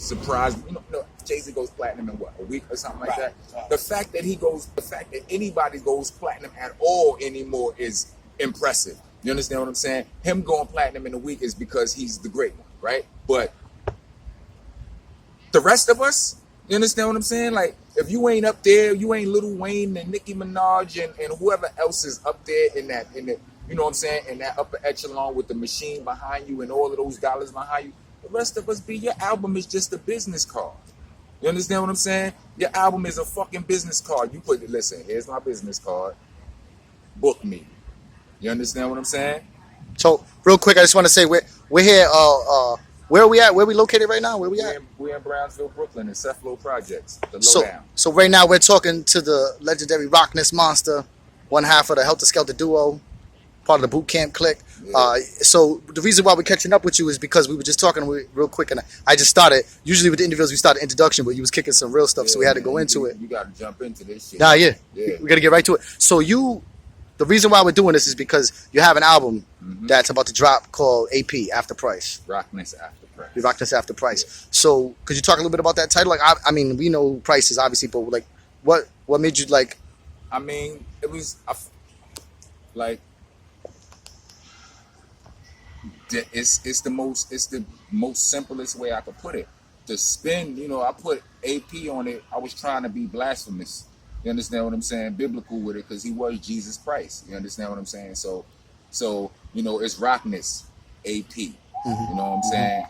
surprised. Jay-Z goes platinum in what, a week or something like that. The fact that anybody goes platinum at all anymore is impressive. You understand what I'm saying? Him going platinum in a week is because he's the great one, right? But the rest of us, you understand what I'm saying? Like, if you ain't up there, you ain't Lil Wayne and Nicki Minaj and whoever else is up there in the, you know what I'm saying, in that upper echelon with the machine behind you and all of those dollars behind you, the rest of us your album is just a business card. You understand what I'm saying? Your album is a fucking business card. You listen, here's my business card. Book me. You understand what I'm saying? So, real quick, I just want to say we're here. Where are we at? Where are we located right now? We're in Brownsville, Brooklyn, in Cephalo Projects. The lowdown. So right now we're talking to the legendary Rockness Monster, one half of the Heltah Skeltah duo, part of the boot camp Clik. Yeah. So the reason why we're catching up with you is because we were just talking real quick, and I just started. Usually with the interviews we start an introduction, but you was kicking some real stuff, so we had to go into it. You got to jump into this shit. We got to get right to it. So the reason why we're doing this is because you have an album that's about to drop called AP, After Price. Rockness After Price. Rockness After Price. Yeah. So could you talk a little bit about that title? Like, I mean, we know prices obviously, but like, what made you like? I mean, it was like it's the most simplest way I could put it. The spin, I put AP on it. I was trying to be blasphemous. You understand what I'm saying? Biblical with it, because he was Jesus Christ. You understand what I'm saying? So it's Rockness AP. You know what I'm saying?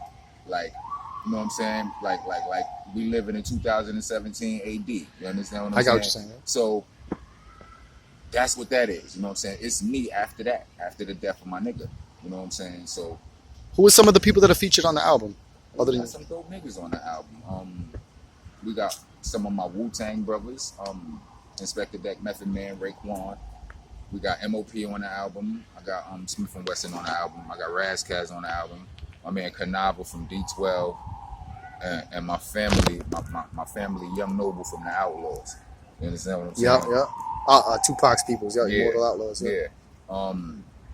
Like, you know what I'm saying? Like we living in 2017 AD. You understand what I'm saying? I got what you're saying. So that's what that is. You know what I'm saying? It's me after that, after the death of my nigga. You know what I'm saying? So who are some of the people that are featured on the album? Other than some dope niggas on the album. We got some of my Wu-Tang brothers, Inspector Deck, Method Man, Raekwon. We got MOP on the album. I got Smith & Wesson on the album. I got Razkaz on the album. My man Kanava from D12. And my family, my family, Young Noble from the Outlaws. You understand what I'm saying? Yeah. Tupac's peoples. Yeah. Immortal Outlaws. Yeah.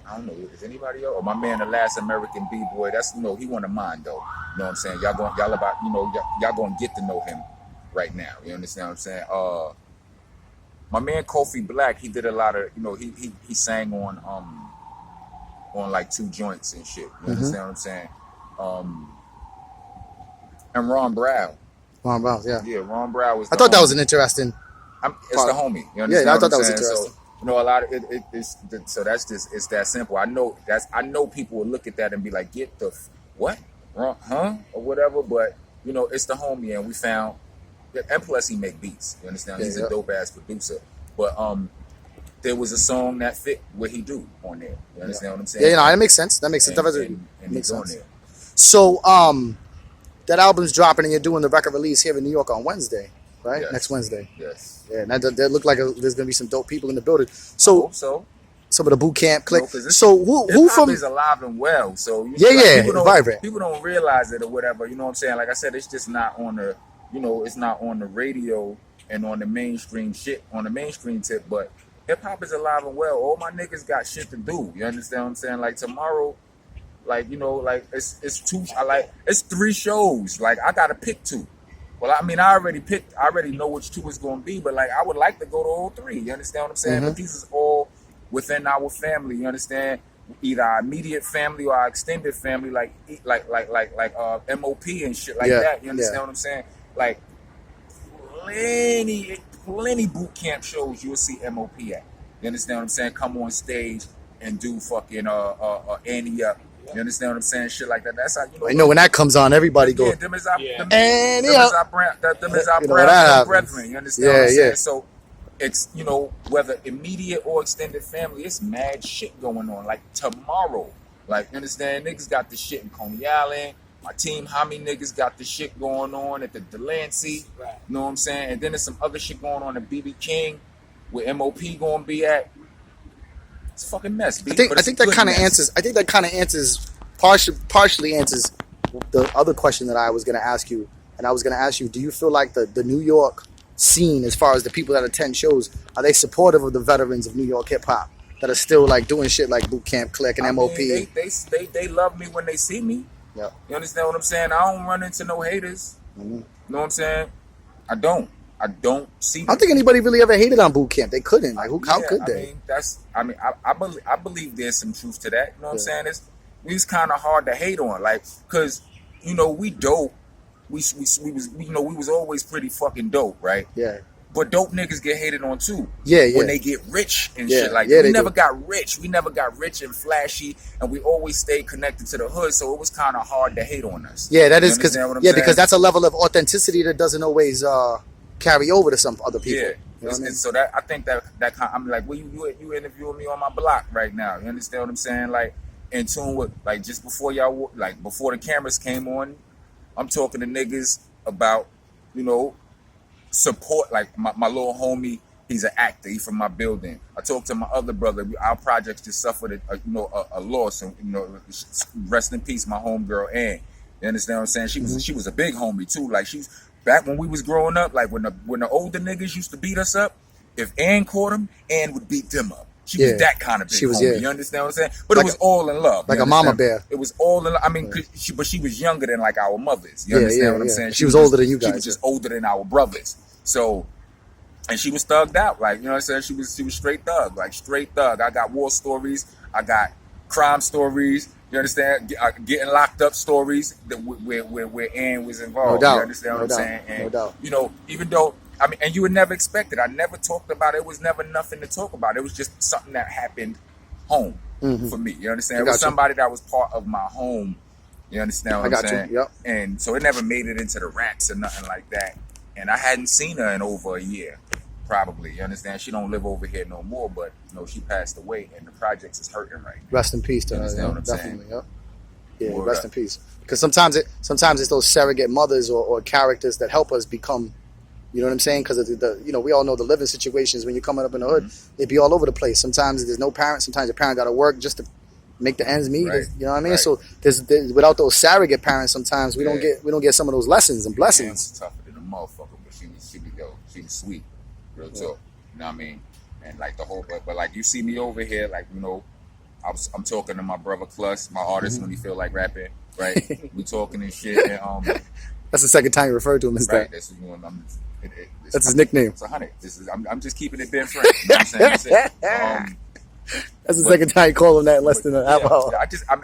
I don't know, is anybody else? Or my man, the last American B-boy, that's, he one of mine though. You know what I'm saying? Y'all gonna get to know him right now. You understand what I'm saying? My man Kofi Black, he did a lot of, he sang on like 2 joints and shit. You understand what I'm saying? And Ron Brown. Ron Brown, yeah. Yeah, Ron Brown was. I thought that was an interesting. It's the homie. You understand? Yeah, I thought that was interesting. So, a lot of it's so that's just, it's that simple. I know people will look at that and be like, get the what? Huh? Or whatever, but it's the homie, and we found, and plus he make beats. You understand? He's a dope ass producer. But there was a song that fit what he do on there. You understand what I'm saying? Yeah, that makes sense. That makes sense. And makes sense. On there. So that album's dropping, and you're doing the record release here in New York on Wednesday, right? Yes. Next Wednesday. Yes. Yeah, and that look like there's gonna be some dope people in the building. So. I hope so. Some of the boot camp Clik. So who from is alive and well. So vibrant. People don't realize it or whatever. You know what I'm saying? Like I said, it's just not on the, it's not on the radio and on the mainstream shit, on the mainstream tip. But hip hop is alive and well. All my niggas got shit to do. You understand what I'm saying? Like tomorrow, like it's 3 shows. Like I gotta pick 2. Well, I mean, I already know which 2 is gonna be. But like I would like to go to all 3. You understand what I'm saying? But these is all within our family, you understand? Either our immediate family or our extended family, like MOP and shit like that. You understand what I'm saying? Like plenty boot camp shows you'll see MOP at. You understand what I'm saying? Come on stage and do fucking Annie Up. You understand what I'm saying? Shit like that. That's how I know when that comes on, everybody go. Them is our brethren. You understand what I'm saying? So it's, whether immediate or extended family, it's mad shit going on. Like tomorrow, like, you understand, niggas got the shit in Coney Island. My team Hami niggas got the shit going on at the Delancey. Right. You know what I'm saying? And then there's some other shit going on at BB King, where MOP gonna be at. It's a fucking mess. I think that kind of answers. I think that kind of answers, partially answers the other question that I was gonna ask you. And I was gonna ask you, do you feel like the New York scene, as far as the people that attend shows, are they supportive of the veterans of New York hip hop that are still like doing shit like boot camp Clik and MOP? They love me when they see me. Yep. You understand what I'm saying? I don't run into no haters. Mm-hmm. You know what I'm saying? I don't see them. I don't think anybody really ever hated on boot camp. They couldn't. Like, how could they? I believe there's some truth to that. You know what I'm saying? It's kind of hard to hate on, like, cause you know we dope. We was we was always pretty fucking dope, right? Yeah. But dope niggas get hated on too. Yeah. When they get rich and shit like that. We never got rich. We never got rich and flashy, and we always stayed connected to the hood. So it was kind of hard to hate on us. Yeah, that is because because that's a level of authenticity that doesn't always carry over to some other people. Yeah. You know what I mean? So that I think that kind, I'm like, well, you interviewing me on my block right now. You understand what I'm saying? Like, in tune with, like, just before y'all, like, before the cameras came on, I'm talking to niggas about, you know, support. Like my little homie, he's an actor. He's from my building. I talked to my other brother. Our projects just suffered a loss, and rest in peace, my homegirl Ann. You understand what I'm saying? She was a big homie too. Like, she's back when we was growing up. Like when the older niggas used to beat us up, if Ann caught them, Ann would beat them up. She was that kind of big homie. You understand what I'm saying? But like, it was all in love. Like a mama bear. It was all in love. I mean, but she was younger than like our mothers. You understand what I'm saying? She was older than you guys. She was just older than our brothers. So, and she was thugged out. Like, you know what I'm saying? She was straight thug. Like, straight thug. I got war stories. I got crime stories. You understand? Getting locked up stories where Ann was involved. No doubt. You understand what I'm saying? And, no doubt. You know, even though, I mean, and you would never expect it. I never talked about it. It was never nothing to talk about. It was just something that happened home for me. You understand? It was somebody that was part of my home. You understand what I'm saying? Yep. And so it never made it into the raps or nothing like that. And I hadn't seen her in over a year, probably. You understand? She don't live over here no more, but she passed away, and the projects is hurting right now. Rest in peace to her. Understand what I'm definitely, saying? Yeah, rest in peace. Because sometimes it's those surrogate mothers or characters that help us become. You know what I'm saying? Because we all know the living situations when you're coming up in the hood, they be all over the place. Sometimes there's no parent. Sometimes your parent got to work just to make the ends meet. Right. You know what I mean? Right. So there's without those surrogate parents, sometimes we don't get some of those lessons and blessings. Tougher than a motherfucker, but she was sweet, real talk. You know what I mean? And like the whole, but like you see me over here, like I'm talking to my brother Clus, my artist, when he feel like rapping, right? We talking and shit. And, that's the second time you referred to him as that. That's his nickname. It's 100. I'm just keeping it Ben Frank. You know what I'm saying? That's the second time you call him that in less than an hour.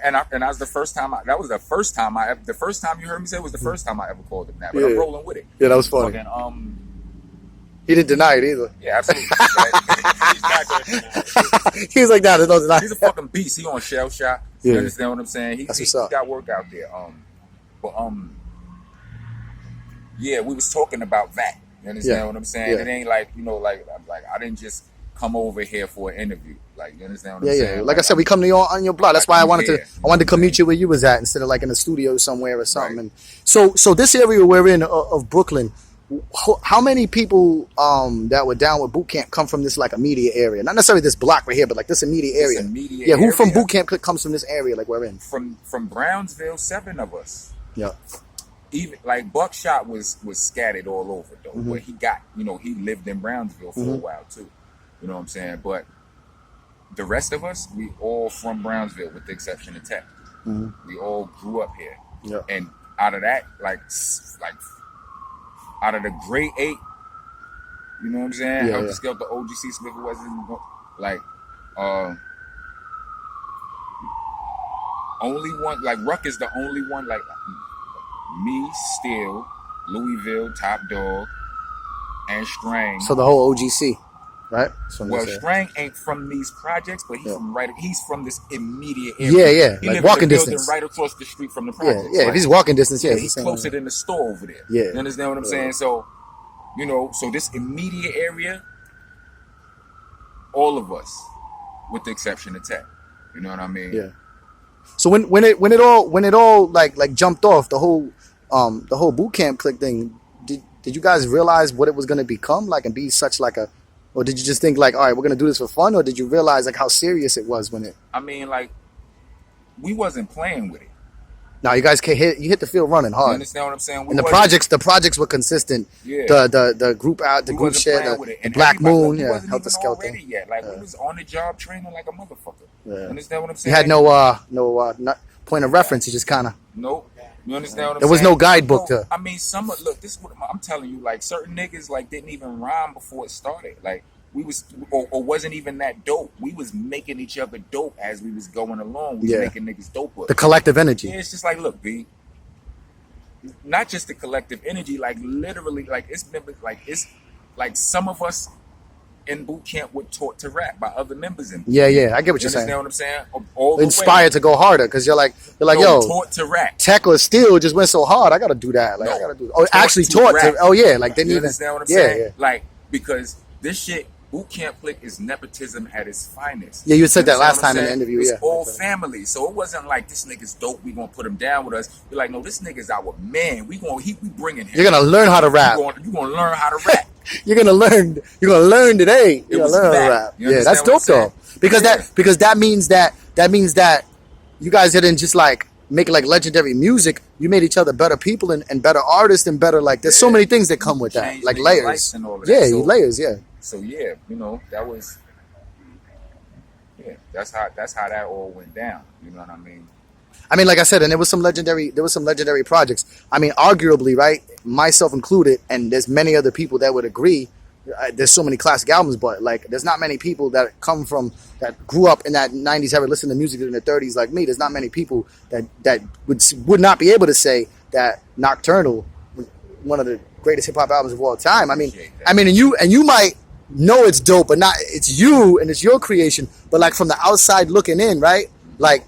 And that was the first time. That was the first time the first time you heard me say it was the first time I ever called him that. But I'm rolling with it. Yeah, that was funny. He didn't deny it either. Yeah, absolutely. He's not gonna deny it. He was like, "Nah, there's no denying." He's a fucking beast. He on Shell Shot. You understand what I'm saying? He's got work out there. Yeah, we was talking about that. You understand what I'm saying? It ain't like like I didn't just come over here for an interview. Like, you understand what I'm saying? Like I said, we come to you on your block. That's why I wanted to come meet you where you was at instead of like in a studio somewhere or something. Right. And so this area we're in of Brooklyn, how many people that were down with boot camp come from this like immediate area? Not necessarily this block right here, but like this immediate area. Who from boot camp comes from this area like we're in? From Brownsville, 7 of us. Yeah. Even like Buckshot was scattered all over though, but he got he lived in Brownsville for a while too. You know what I'm saying? But the rest of us, we all from Brownsville with the exception of Tech. We all grew up here. Yeah. And out of that, like out of the grade 8, you know what I'm saying? Heltah Skeltah, OGC, Smith Wesson, like only one, like Ruck is the only one, like me, Steel, Louisville, Top Dog, and Strang. So the whole OGC, right? Well, Strang ain't from these projects, but he's from this immediate area. Yeah. He like walking distance, right across the street from the projects. Yeah. If he's walking distance, he's closer than the store over there. Yeah, you understand what I'm saying? So, so this immediate area, all of us, with the exception of Tech. You know what I mean? Yeah. So when it all like jumped off the whole boot camp Clik thing, did you guys realize what it was going to become like and be such like a, or did you just think like, all right, we're going to do this for fun, or did you realize like how serious it was when it? I mean, like we wasn't playing with it. No, you guys hit the field running hard. You understand what I'm saying? And the projects were consistent. Yeah. The group group share, the Black Moon, Heltah Skeltah. Yet. Like we was on the job training like a motherfucker. Yeah. Understand what I'm saying? You had no point of reference. You just kind of. Nope. You understand what I'm saying? There was no guidebook to. I mean, look. This is what I'm telling you. Like certain niggas like didn't even rhyme before it started. Like we was or wasn't even that dope. We was making each other dope as we was going along. We was making niggas dope. The collective energy. Yeah, it's just like, look, B. Not just the collective energy. Like literally, like it's like some of us in boot camp were taught to rap by other members in boot Yeah, camp. I get what you're saying. You understand what I'm saying? All the Inspired way. to go harder because you're like, yo, taught to rap. Tech or Steel just went so hard. I gotta do that. Like I gotta do. Oh, actually taught to. Oh yeah, like didn't you even. Understand what I'm saying? Yeah. Like because this shit, boot camp Clik is nepotism at its finest. Yeah, you said that last time in the interview. It's all family, so it wasn't like this nigga's dope. We gonna put him down with us. You're like, no, this nigga's our man. We bringing him. You're gonna learn how to rap. You gonna learn how to rap. You're gonna learn today. You're gonna learn how to rap. Yeah, that's dope though. Because that means that you guys didn't just like make like legendary music. You made each other better people and better artists and better like. There's so many things that come with that, like layers. And all of yeah, that. layers. Yeah. So yeah, that was. Yeah, that's how that all went down. You know what I mean? I mean, like I said, and there was some legendary projects. I mean, arguably, right, myself included, and there's many other people that would agree. There's so many classic albums, but like, there's not many people that grew up in that '90s era, listening to music in the '30s like me. There's not many people that would not be able to say that Nocturnal was one of the greatest hip hop albums of all time. I mean, and you might know it's dope, but not it's you and it's your creation. But like from the outside looking in, right, like.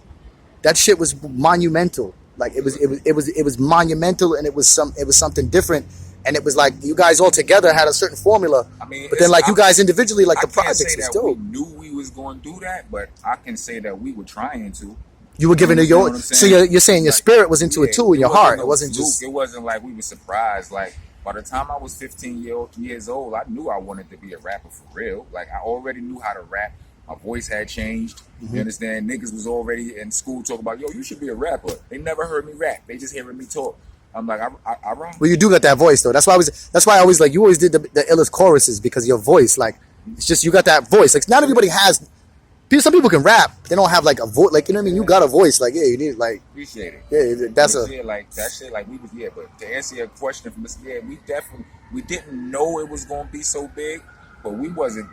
That shit was monumental. Like it was monumental, and it was something different. And it was like you guys all together had a certain formula. I mean, but then like you guys individually, like the projects was dope. We knew we was going to do that, but I can say that we were trying to. You were giving it your. So you're saying your spirit was into it too, in your heart. It wasn't just. It wasn't like we were surprised. Like by the time I was 15 years old, I knew I wanted to be a rapper for real. Like I already knew how to rap. My voice had changed. You understand? Niggas was already in school talking about, yo, you should be a rapper. They never heard me rap. They just hearing me talk. I'm like, I rap. Well, you do got that voice though. That's why I always like you always did the illest choruses because your voice, like, it's just you got that voice. Like not everybody has. Some people can rap, but they don't have like a voice. Like you know what I mean? You got a voice. Like you need like. Appreciate it. Yeah, that's like that shit. Like we was but to answer your question from this, we didn't know it was gonna be so big, but we wasn't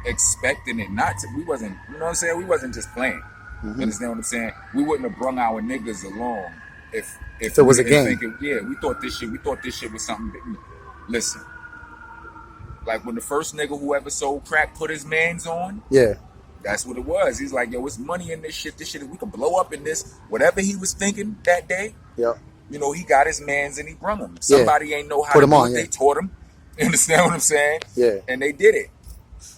expecting it not to. We wasn't, you know what I'm saying? We wasn't just playing. You understand what I'm saying? We wouldn't have brung our niggas along if it was a game. We thought this shit was something big. Listen, like when the first nigga who ever sold crack put his mans on, that's what it was. He's like, yo, it's money in this shit. This shit, we could blow up in this. Whatever he was thinking that day, he got his mans and he brung them. Somebody ain't know how to do it. They taught him. You understand what I'm saying? Yeah. And they did it.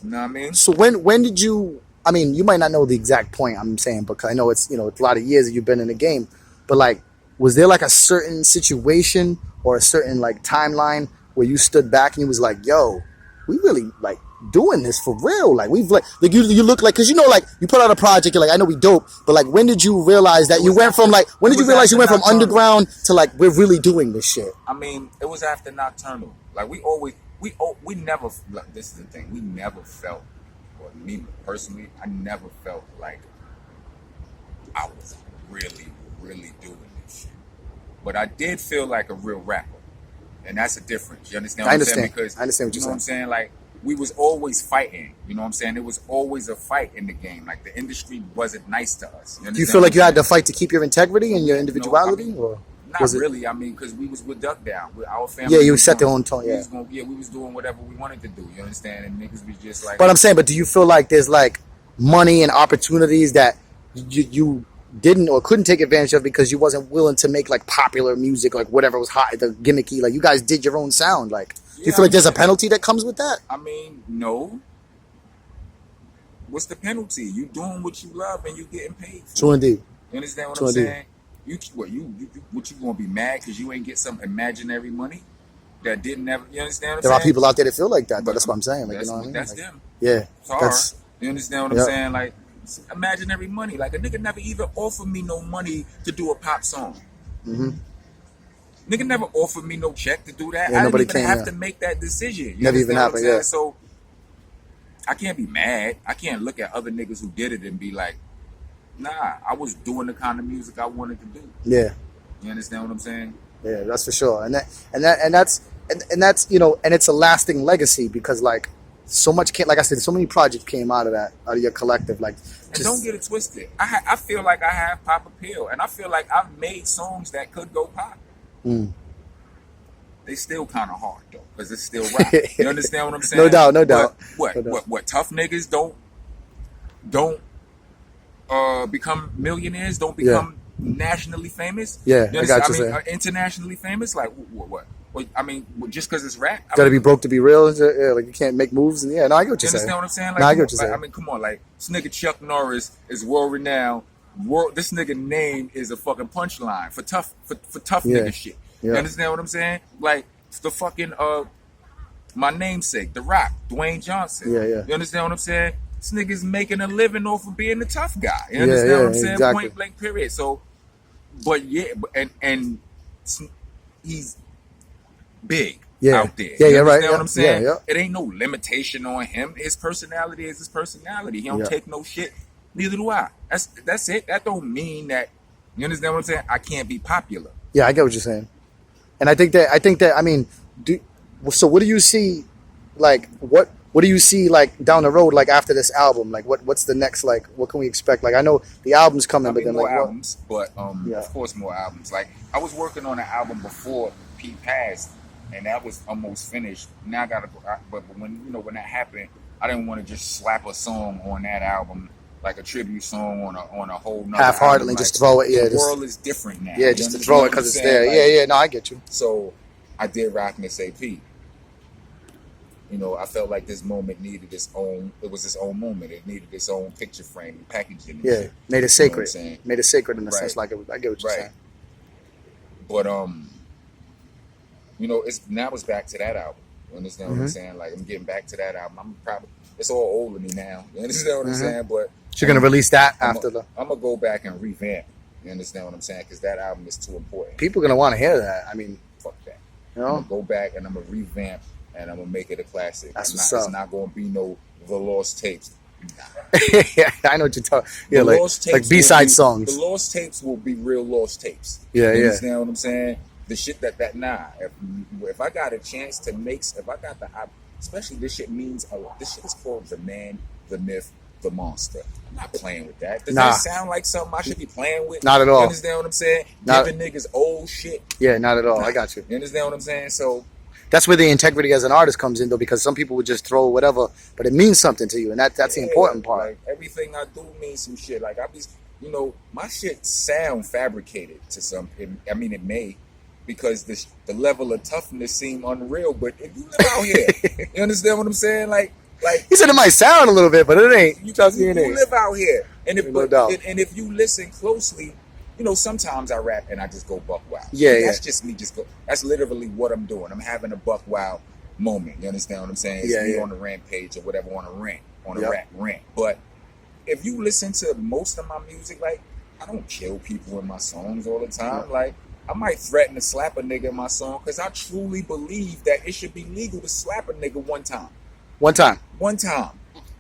You know what I mean? So when did you? I mean, you might not know the exact point I'm saying, because I know it's it's a lot of years that you've been in the game. But like, was there like a certain situation or a certain like timeline where you stood back and you was like, "Yo, we really like doing this for real? Like we've like you look like because like you put out a project, you're like, I know we dope, but like when did you realize that you went from like when did you realize you went from underground to like we're really doing this shit? I mean, it was after Nocturnal. Like we never, look, this is the thing, we never felt, or me personally, I never felt like I was really, really doing this shit. But I did feel like a real rapper. And that's a difference. You understand what I'm saying? Because I understand what you're saying. What I'm saying? Like, we was always fighting. You know what I'm saying? It was always a fight in the game. Like, the industry wasn't nice to us. Do you feel like you had to fight to keep your integrity and your individuality? Or? Not really. I mean, because we was with Duck Down. With our family. Yeah, you set their own tone. Yeah. We was doing whatever we wanted to do. You understand? And niggas was just like. But I'm saying, do you feel like there's like money and opportunities that you didn't or couldn't take advantage of because you wasn't willing to make like popular music, like whatever was hot, the gimmicky, like you guys did your own sound? Like, do you feel like there's a penalty that comes with that? I mean, no. What's the penalty? You doing what you love and you getting paid for. True indeed. You understand what I'm saying? You gonna be mad because you ain't get some imaginary money that didn't ever? You understand what I'm saying? There are people out there that feel like that, but that's what I'm saying. Like, you know what I mean? That's like, them. Yeah. That's you understand what I'm saying? Like imaginary money. Like a nigga never even offered me no money to do a pop song. Nigga never offered me no check to do that. Yeah, I didn't even have to make that decision. Never even happened. Yeah. So I can't be mad. I can't look at other niggas who did it and be like, Nah, I was doing the kind of music I wanted to do. Yeah. You understand what I'm saying? Yeah, that's for sure. And that's you know, and it's a lasting legacy because like so much came, like I said, so many projects came out of your collective. Like, and don't get it twisted. I feel like I have pop appeal, and I feel like I've made songs that could go pop. They still kind of hard though, because it's still rap. You understand what I'm saying? No doubt, no doubt. What tough niggas don't become millionaires? Don't become nationally famous? Yeah, I got you. Internationally famous? Like what? I mean, just because it's rap, got to be broke to be real. Yeah, like you can't make moves. And no, I get what you're saying. You understand what I'm saying? Like, no, I get what you're saying. I mean, come on, like this nigga Chuck Norris is world renowned. This nigga name is a fucking punchline for tough nigga shit. You understand what I'm saying? Like the fucking my namesake, The Rock, Dwayne Johnson. Yeah. You understand what I'm saying? This nigga's making a living off of being the tough guy. You understand what I'm saying? Exactly. Point blank period. So, but and he's big out there. Yeah, you understand right. what I'm saying? Yeah. It ain't no limitation on him. His personality is his personality. He don't take no shit. Neither do I. That's it. That don't mean that, you understand what I'm saying? I can't be popular. Yeah, I get what you're saying. And I think that I mean, so what do you see, like what do you see like down the road, like after this album? Like what's the next, like what can we expect? Like I know the album's coming, but then more like albums, but of course more albums. Like I was working on an album before Pete passed, and that was almost finished. Now I gotta go, but when that happened, I didn't want to just slap a song on that album, like a tribute song on a whole nother half-heartedly, album. just throw it. The world is different now. Yeah, just to throw it because it's there. Like, yeah. No, I get you. So I did Rockness AP. You know, I felt like this moment needed its own. It was its own moment. It needed its own picture frame and packaging. And shit. Made it sacred. You know made it sacred in a sense. Like I get what you're saying. But it's back to that album. You understand what I'm saying? Like I'm getting back to that album. It's all old to me now. You understand what I'm saying? But you're gonna release that I'm gonna go back and revamp. You understand what I'm saying? Because that album is too important. People are gonna want to hear that. I mean, fuck that. You know? I'm gonna go back and I'm gonna revamp and I'm gonna make it a classic. That's it's not gonna be no The Lost Tapes. Yeah, I know what you're talking. Yeah, like B-side songs. The Lost Tapes will be real Lost Tapes. Yeah, you understand what I'm saying? The shit if I got a chance to make, especially this shit means a lot. This shit is called The Man, The Myth, The Monster. I'm not playing with that. Does that sound like something I should be playing with? Not at all. You understand what I'm saying? Giving niggas old shit. Yeah, not at all. I got you. You understand what I'm saying? So that's where the integrity as an artist comes in, though, because some people would just throw whatever, but it means something to you, and that's the important part. Like, everything I do means some shit. Like my shit sound fabricated to some. I mean, it may. Because the level of toughness seem unreal, but if you live out here, you understand what I'm saying? Like he said it might sound a little bit, but it ain't. You live out here, and if you listen closely, sometimes I rap and I just go buck wild. That's just me. That's literally what I'm doing. I'm having a buck wild moment. You understand what I'm saying? It's me on the rampage or whatever, on a rant, rant. But if you listen to most of my music, like I don't kill people in my songs all the time, like. I might threaten to slap a nigga in my song because I truly believe that it should be legal to slap a nigga one time. One time.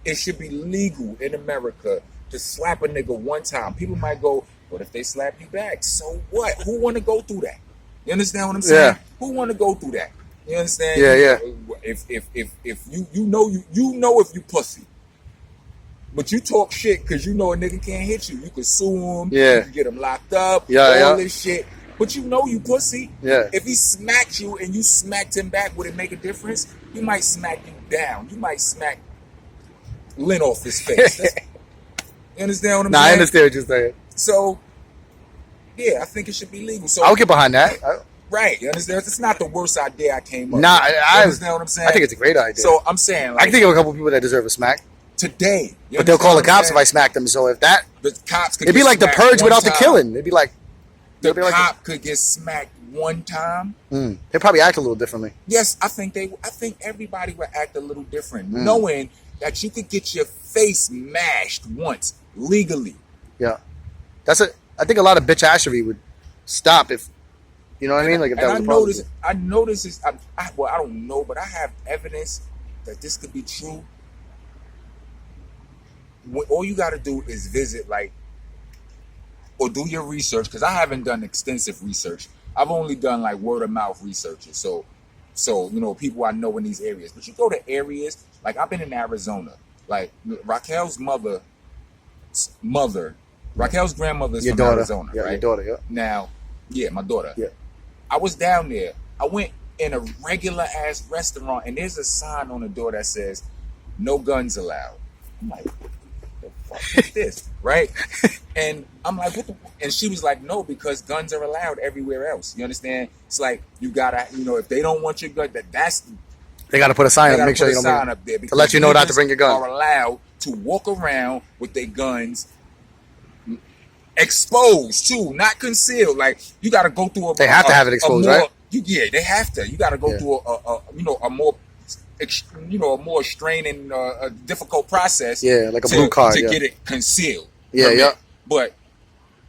It should be legal in America to slap a nigga one time. People might go, what if they slap you back? So what? Who want to go through that? You understand what I'm saying? Yeah. Who want to go through that? You understand? Yeah. If you know if you pussy. But you talk shit because you know a nigga can't hit you. You can sue him. Yeah. You can get him locked up. This shit. But you know you pussy. Yeah. If he smacked you and you smacked him back, would it make a difference? He might smack you down. You might smack lint off his face. You understand what I'm saying? I understand what you're saying. So, yeah, I think it should be legal. So I'll get behind that. Right. You understand? It's not the worst idea I came up with. I understand what I'm saying? I think it's a great idea. So I'm saying, I can think of a couple people that deserve a smack. Today. But they'll call the cops if I smack them. So if that... The cops could it'd be like the purge without the killing. It'd be like... The cop could get smacked one time. They probably act a little differently. Yes, I think everybody would act a little different, knowing that you could get your face mashed once legally. Yeah, I think a lot of bitch ashery would stop if you know what I mean. Like if that was a problem. I notice this. I don't know, but I have evidence that this could be true. All you got to do is visit like or do your research, because I haven't done extensive research. I've only done like word of mouth research. So people I know in these areas. But you go to areas like I've been in Arizona. Like Raquel's grandmother is Your from daughter. Arizona, Yeah, right? your daughter, yeah. Now, yeah, my daughter. Yeah. I was down there. I went in a regular ass restaurant, and there's a sign on the door that says, "No guns allowed." I'm like, what the fuck is this, right? And I'm like, what the? And she was like, no, because guns are allowed everywhere else. You understand? It's like you gotta, if they don't want your gun, They got to put a sign they up, make sure you put a don't sign bring up there to let you know not to niggas bring your gun. Are allowed to walk around with their guns exposed too, not concealed. Like you got to go through They have to have it exposed, right? They have to. You got to go through a more straining, a difficult process. Yeah, like a blue card to get it concealed. Yeah, yeah. But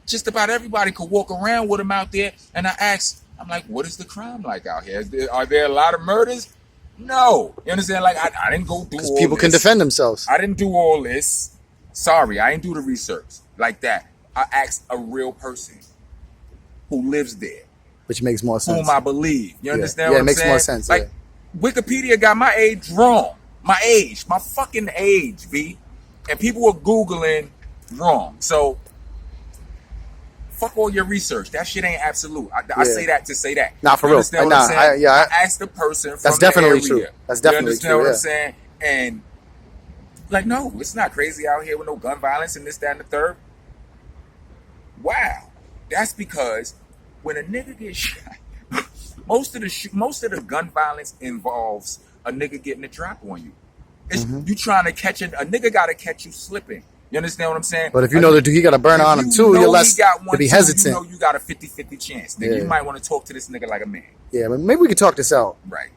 just about everybody could walk around with them out there. And I asked, I'm like, what is the crime like out here? Are there a lot of murders? No. You understand? Like I didn't go through all people this. can defend themselves. I didn't do all this. Sorry, I didn't do the research like that. I asked a real person who lives there, which makes more sense. whom I believe. You understand? Yeah, what it makes I'm saying? more sense. Like Wikipedia got my age wrong. My fucking age, B. And people were Googling wrong. So fuck all your research. That shit ain't absolute. I say that to say that. Nah, for real. I asked the person from that's definitely the area. true. That's definitely true. You understand what I'm saying? And like, no, it's not crazy out here with no gun violence and this, that, and the third. Wow. That's because when a nigga gets shot, most of the gun violence involves a nigga getting a drop on you. It's you trying to catch a nigga got to catch you slipping. You understand what I'm saying? But if you know that he got a burner on him too, you're less to be hesitant. You got a 50-50 chance. Then you might want to talk to this nigga like a man. Yeah, but maybe we can talk this out. Right.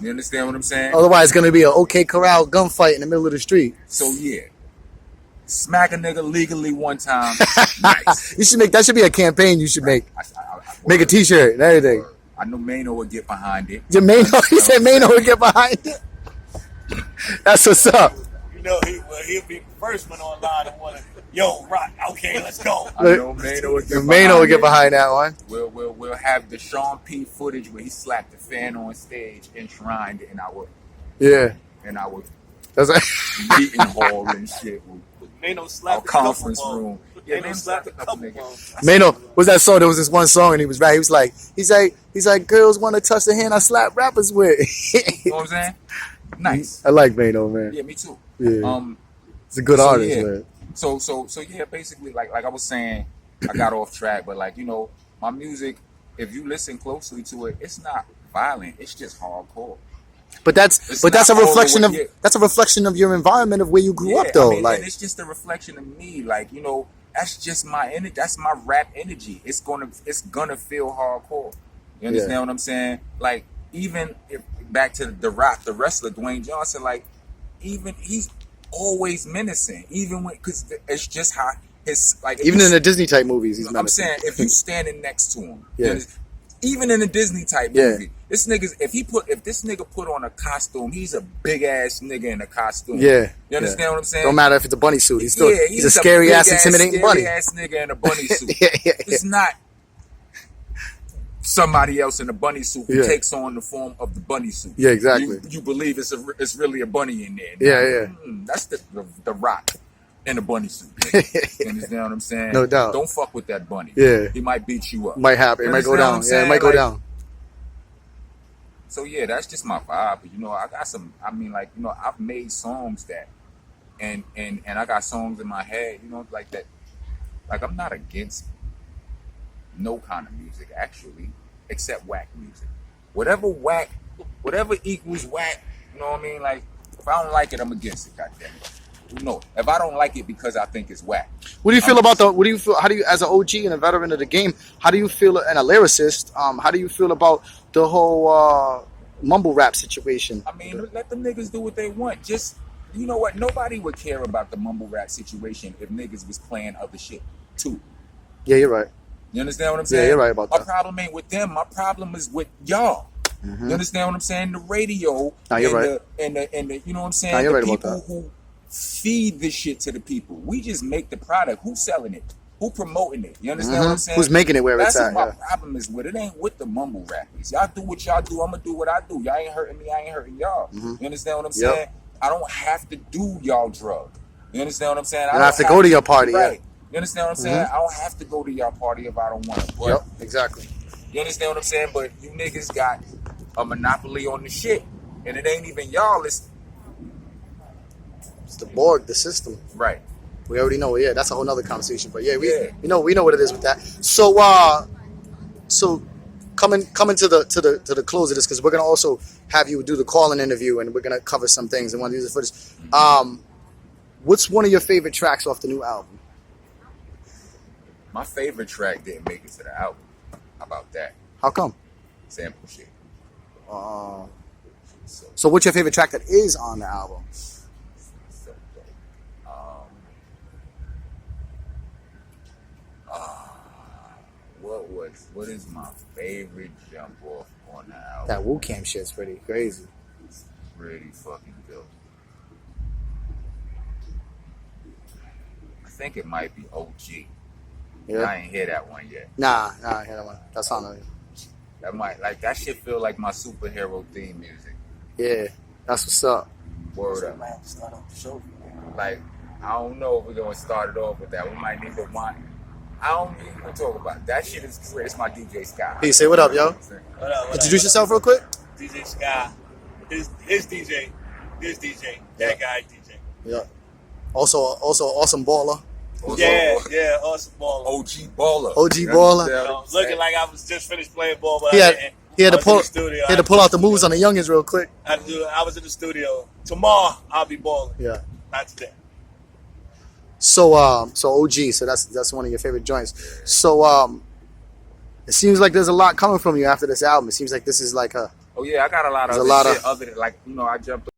You understand what I'm saying? Otherwise, it's gonna be an OK Corral gunfight in the middle of the street. So yeah, smack a nigga legally one time. Nice. You should make that. Should be a campaign. You should make. Make a T-shirt and everything. I know Mano would get behind it. Your Mano, he said Mano would get behind it. That's what's up. You know, he'll be the first one online and want to, yo, rock, okay, let's go. I know Mano would get behind that one. We'll have the Sean P footage where he slapped the fan on stage enshrined in our That's like meeting hall and shit. Mano slapped our conference room. Yeah, Mano slapped a couple niggas. Mano, what's that song? There was this one song and he was right. He was like, he's like, girls want to touch the hand I slap rappers with. You know what I'm saying? Nice. I like Mano, man. Yeah, me too. Yeah. It's a good artist, man. So yeah, basically, like I was saying, I got off track, but like, my music, if you listen closely to it, it's not violent. It's just hardcore. But that's a reflection of your environment of where you grew up, though. And it's just a reflection of me. Like, that's just my energy. That's my rap energy. It's gonna feel hardcore. You understand what I'm saying? Like, even if back to the Rock, the wrestler Dwayne Johnson, like, even he's always menacing. Even when, because it's just how his like. Even in the Disney type movies, he's menacing. I'm saying if you standing next to him, even in a Disney type movie, this nigga put on a costume, he's a big ass nigga in a costume. Yeah, you understand what I'm saying? Don't matter if it's a bunny suit. He's a scary ass, intimidating bunny. Ass nigga in a bunny suit. It's not somebody else in a bunny suit who takes on the form of the bunny suit. Yeah, exactly. You believe it's really a bunny in there. Yeah. That's the Rock in a bunny suit. You understand what I'm saying? No doubt. Don't fuck with that bunny. Yeah. He might beat you up. Might happen. It might go down. Yeah, it might go down. So yeah, that's just my vibe. I got some. I mean, like, I've made songs that, and I got songs in my head. Like that. Like, I'm not against no kind of music actually, except whack music. Whatever equals whack. You know what I mean? Like, if I don't like it, I'm against it. Goddamn it. If I don't like it because I think it's whack. What do you feel about how do you, as an OG and a veteran of the game, how do you feel, and a lyricist, how do you feel about the whole mumble rap situation? I mean, let them niggas do what they want. Just, you know what? Nobody would care about the mumble rap situation if niggas was playing other shit too. Yeah, you're right. You understand what I'm saying? Yeah, you're right about that. My problem ain't with them. My problem is with y'all. You understand what I'm saying? The radio you're right. And the you know what I'm saying? You're the right people about that. who feed this shit to the people. We just make the product. Who's selling it? Who promoting it? You understand what I'm saying? Who's making it where That's it's at? what my Yeah. problem is with it. Ain't with the mumble rappers. Y'all do what y'all do. I'm gonna do what I do. Y'all ain't hurting me. I ain't hurting y'all. You understand what I'm Yep. saying? I don't have to do y'all drug. You understand what I'm saying? You don't have to go to your party, right? yeah. You understand what I'm saying? I don't have to go to y'all party if I don't want to. Yep, exactly. You understand what I'm saying? But you niggas got a monopoly on the shit, and it ain't even y'all. It's the board, the system. right. We already know. Yeah, that's a whole nother conversation. But yeah, we Yeah. we know what it is with that. So so coming to the close of this, because we're gonna also have you do the call-in interview, and we're gonna cover some things and want to use the footage. What's one of your favorite tracks off the new album? My favorite track didn't make it to the album. How about that? How come? Sample shit. So what's your favorite track that is on the album? So, what is my favorite jump off on the album? That Wu Camp shit's pretty crazy. It's pretty fucking dope. I think it might be OG. Yeah. I ain't hear that one yet. Nah, I hear that one. That's on there. That might that shit feel like my superhero theme music. Yeah, that's what's up. Word up. might have to start off the show. Like, I don't know if we're gonna start it off with that. We might need to want. I don't even talk about it. That shit is great. It's my DJ Sky. Hey, say what up, yo. What up? Introduce yourself real quick. DJ Sky. His DJ. This DJ. That guy DJ. Yeah. Also awesome baller. Also, Yeah, awesome ball. OG baller. OG You baller. understand what I'm Looking saying? like I was just finished playing ball, but He I had didn't. he had I to was pull in the studio. he had to pull out the moves on the youngins real quick. I was in the studio. Tomorrow I'll be balling. Yeah. Not today. So OG, so that's one of your favorite joints. So it seems like there's a lot coming from you after this album. It seems like this is like a Oh yeah, I got a lot of There's a other lot shit of- other than I jumped